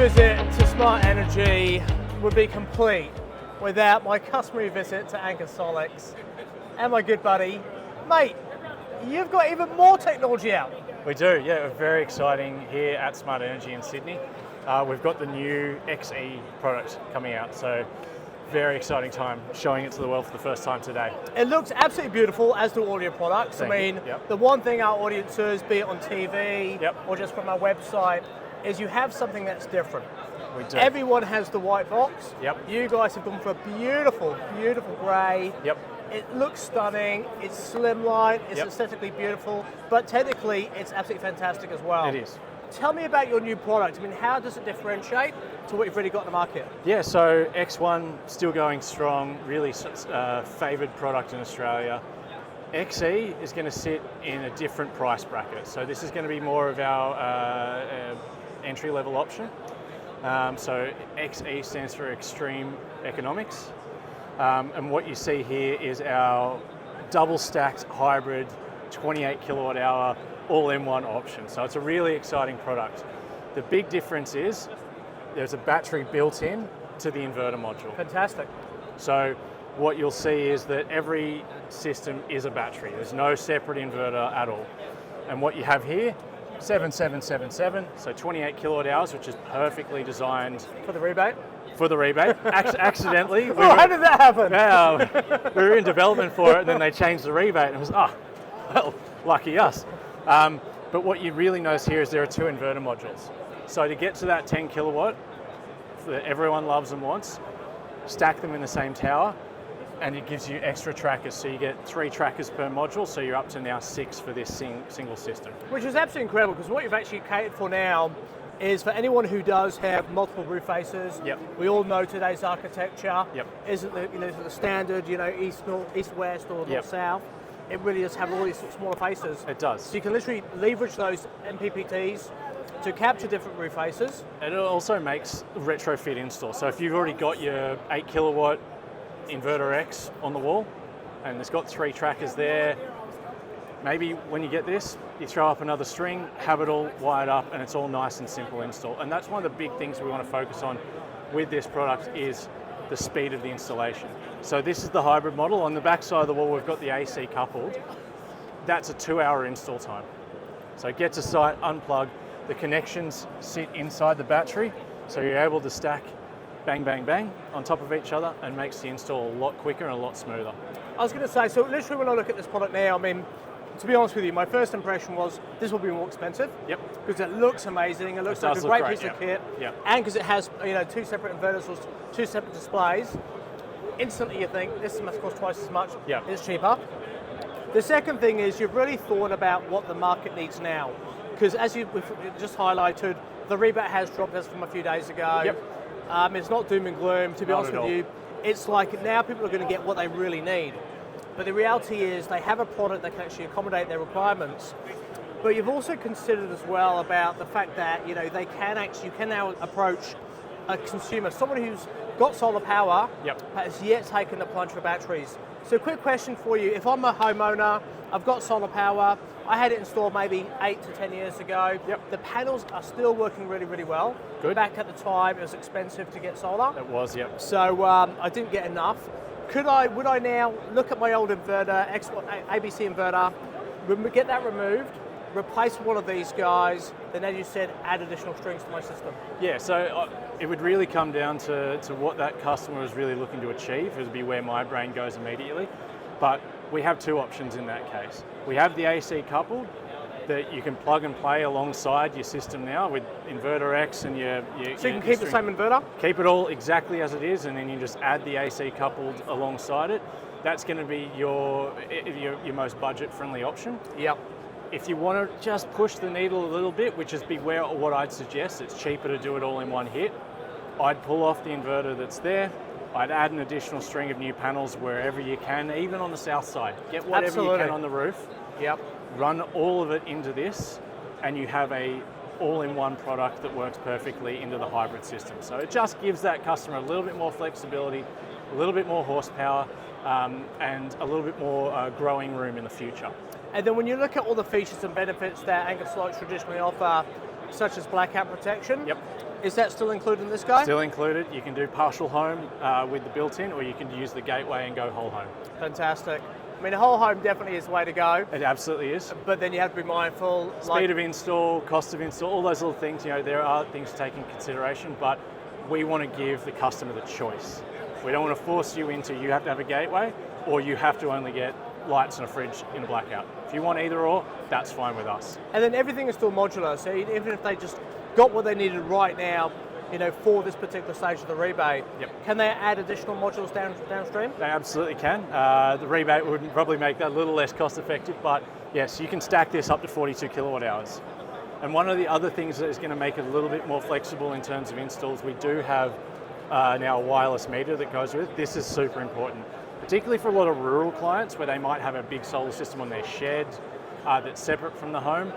visit to Smart Energy would be complete without my customary visit to Anker SOLIX and my good buddy, mate, you've got even more technology out. We do, yeah, very exciting here at Smart Energy in Sydney. We've got the new XE product coming out, so very exciting time showing it to the world for the first time today. It looks absolutely beautiful, as do all your products. Thank I mean, you. Yep. The one thing our audiences, be it on TV or just from our website, is you have something that's different. We do. Everyone has the white box. Yep. You guys have gone for a beautiful, beautiful grey. Yep. It looks stunning, it's slimline, it's Yep. aesthetically beautiful, but technically it's absolutely fantastic as well. It is. Tell me about your new product. I mean, how does it differentiate to what you've already got in the market? Yeah, so X1 still going strong, really favoured product in Australia. XE is going to sit in a different price bracket. So this is going to be more of our entry-level option. So XE stands for Extreme Economics. And what you see here is our double-stacked hybrid 28 kilowatt hour all-in-one option. So it's a really exciting product. The big difference is there's a battery built in to the inverter module. Fantastic. So what you'll see is that every system is a battery. There's no separate inverter at all. And what you have here, 7777, so 28 kilowatt hours, which is perfectly designed For the rebate? for the rebate. Accidentally. Oh, how did that happen? We were in development for it, and then they changed the rebate, and it was, well, lucky us. But what you really notice here is there are two inverter modules. So to get to that 10 kilowatt that everyone loves and wants, stack them in the same tower, and it gives you extra trackers. So you get 3 trackers per module, so you're up to now 6 for this single system. Which is absolutely incredible, because what you've actually catered for now is for anyone who does have multiple roof faces. Yep. We all know today's architecture Yep. isn't the standard, east west or north south. It really does have all these smaller faces. It does. So you can literally leverage those MPPTs to capture different roof faces. It also makes retrofit install. So if you've already got your 8 kilowatt inverter X on the wall, and it's got 3 trackers there, maybe when you get this, you throw up another string, have it all wired up, and it's all nice and simple install. And that's one of the big things we want to focus on with this product is the speed of the installation. So this is the hybrid model. On the back side of the wall, we've got the AC coupled. That's a 2-hour install time. So get to site, unplug, the connections sit inside the battery, so you're able to stack bang, bang, bang on top of each other, and makes the install a lot quicker and a lot smoother. I was going to say, so literally when I look at this product now, I mean, to be honest with you, my first impression was this will be more expensive. Yep. Because it looks amazing, it looks like a great piece of kit, and because it has 2 separate inverters or 2 separate displays, instantly you think this must cost twice as much. It's cheaper. The second thing is you've really thought about what the market needs now, because as we've just highlighted, the rebate has dropped as from a few days ago. It's not doom and gloom, to be honest with you. It's like now people are going to get what they really need. But the reality is they have a product that can actually accommodate their requirements. But you've also considered as well about the fact that you can now approach a consumer, someone who's got solar power, but has yet taken the plunge for batteries. So quick question for you, if I'm a homeowner, I've got solar power, I had it installed maybe 8 to 10 years ago, the panels are still working really, really well. Good. Back at the time, it was expensive to get solar. It was, So I didn't get enough. Would I now look at my old inverter, ABC inverter, get that removed, replace one of these guys, then as you said, add additional strings to my system? Yeah, so it would really come down to what that customer is really looking to achieve. It would be where my brain goes immediately. But we have 2 options in that case. We have the AC coupled that you can plug and play alongside your system now with inverter X and your So you can keep the same inverter? Keep it all exactly as it is, and then you just add the AC coupled alongside it. That's going to be your most budget-friendly option. If you want to just push the needle a little bit, which is what I'd suggest, it's cheaper to do it all in one hit. I'd pull off the inverter that's there. I'd add an additional string of new panels wherever you can, even on the south side. Get whatever you can on the roof. Run all of it into this, and you have a all-in-one product that works perfectly into the hybrid system. So it just gives that customer a little bit more flexibility, a little bit more horsepower, and a little bit more growing room in the future. And then when you look at all the features and benefits that Anker SOLIX traditionally offer, such as blackout protection. Yep. Is that still included in this guy? Still included. You can do partial home with the built-in, or you can use the gateway and go whole home. Fantastic. I mean, whole home definitely is the way to go. It absolutely is. But then you have to be mindful. Speed of install, cost of install, all those little things, there are things to take in consideration, but we want to give the customer the choice. We don't want to force you into, you have to have a gateway, or you have to only get lights and a fridge in a blackout. If you want either or, that's fine with us. And then everything is still modular, so even if they just got what they needed right now, for this particular stage of the rebate, can they add additional modules downstream? They absolutely can. The rebate would probably make that a little less cost effective, but yes, you can stack this up to 42 kilowatt hours. And one of the other things that is going to make it a little bit more flexible in terms of installs, we do have now a wireless meter that goes with it. This is super important, particularly for a lot of rural clients where they might have a big solar system on their shed that's separate from the home.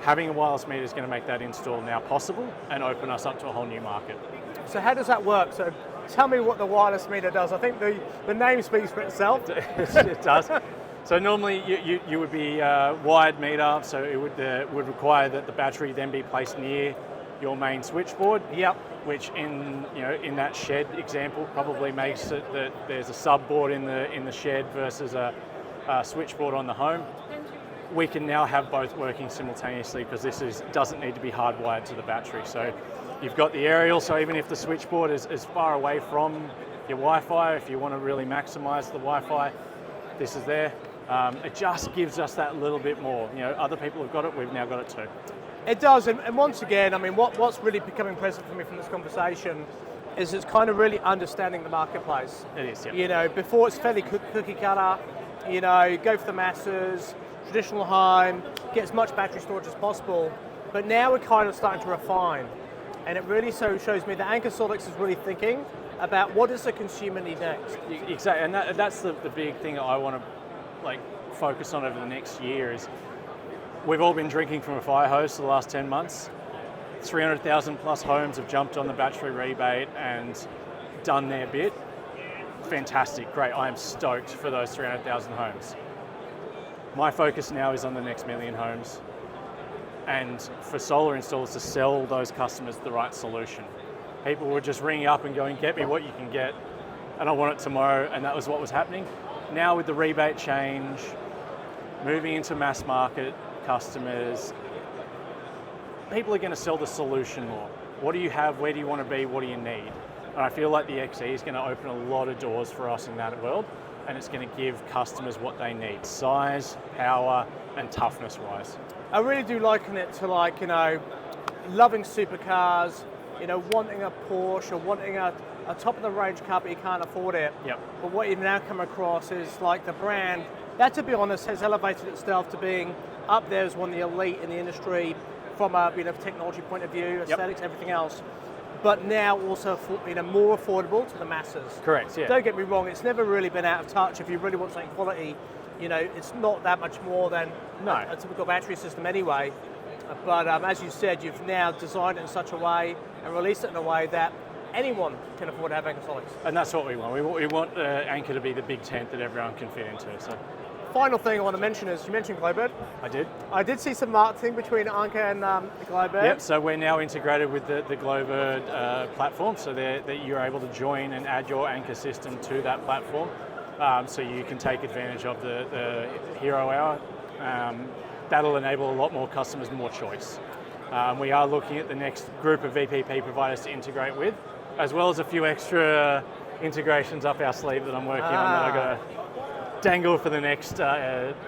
Having a wireless meter is going to make that install now possible and open us up to a whole new market. So how does that work? So tell me what the wireless meter does. I think the name speaks for itself. It does. So normally you would be wired meter, so it would require that the battery then be placed near your main switchboard. Yep. Which in that shed example probably makes it that there's a subboard in the shed versus a switchboard on the home. We can now have both working simultaneously because this doesn't need to be hardwired to the battery. So you've got the aerial, so even if the switchboard is far away from your Wi-Fi, if you want to really maximize the Wi-Fi, this is there. It just gives us that little bit more. Other people have got it, we've now got it too. It does, and once again, I mean, what's really becoming present for me from this conversation is it's kind of really understanding the marketplace. It is, yeah. Before it's fairly cookie cutter, go for the masses, traditional home, get as much battery storage as possible, but now we're kind of starting to refine, and it really shows me that Anker SOLIX is really thinking about what does the consumer need next. Exactly, and that's the big thing that I want to focus on over the next year is we've all been drinking from a fire hose for the last 10 months. 300,000 plus homes have jumped on the battery rebate and done their bit. Fantastic, great, I am stoked for those 300,000 homes. My focus now is on the next million homes, and for solar installers to sell those customers the right solution. People were just ringing up and going, get me what you can get, and I want it tomorrow, and that was what was happening. Now with the rebate change, moving into mass market customers, people are going to sell the solution more. What do you have, where do you want to be, what do you need? And I feel like the XE is going to open a lot of doors for us in that world, and it's going to give customers what they need, size, power, and toughness-wise. I really do liken it to loving supercars, wanting a Porsche or wanting a top-of-the-range car, but you can't afford it. Yep. But what you've now come across is the brand that, to be honest, has elevated itself to being up there as one of the elite in the industry from a technology point of view, aesthetics, everything else. But now also more affordable to the masses. Correct, yeah. Don't get me wrong, it's never really been out of touch. If you really want something quality, it's not that much more than a typical battery system anyway. But as you said, you've now designed it in such a way and released it in a way that anyone can afford to have Anker SOLIX. And that's what we want. We want Anker to be the big tent that everyone can fit into. So. Final thing I want to mention is, you mentioned Glowbird. I did see some marketing between Anker and Glowbird. Yep, so we're now integrated with the Glowbird platform, so that you're able to join and add your Anker system to that platform, so you can take advantage of the Hero Hour. That'll enable a lot more customers more choice. We are looking at the next group of VPP providers to integrate with, as well as a few extra integrations up our sleeve that I'm working on that I've got to dangle for the next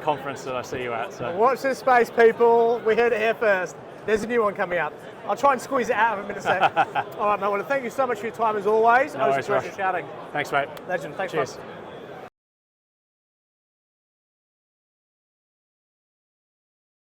conference that I see you at. So watch this space, people. We heard it here first. There's a new one coming up. I'll try and squeeze it out of him in a sec. All right, mate. Well, thank you so much for your time as always. No worries, Roshan. Thanks, mate. Legend. Thanks, Cheers. mate.